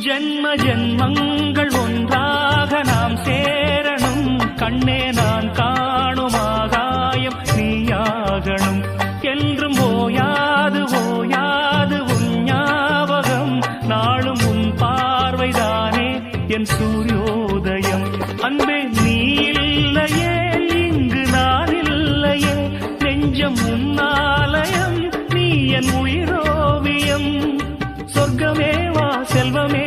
ஜென்ம ஜென்மங்கள் ஒன்றாக நாம் சேரணும். கண்ணே நான் காணும் ஆகாயம் நீயாகணும். என்றும் ஓயாது ஓயாது உன் ஞாபகம். நாளும் உன் பார்வைதானே என் சூரியோதயம். அன்பே நீ இல்லையே இங்கு நான் இல்லையே. நெஞ்சம் உன்னாலயம் நீ என் உயிரோவியம். சொர்க்கமே வா செல்வமே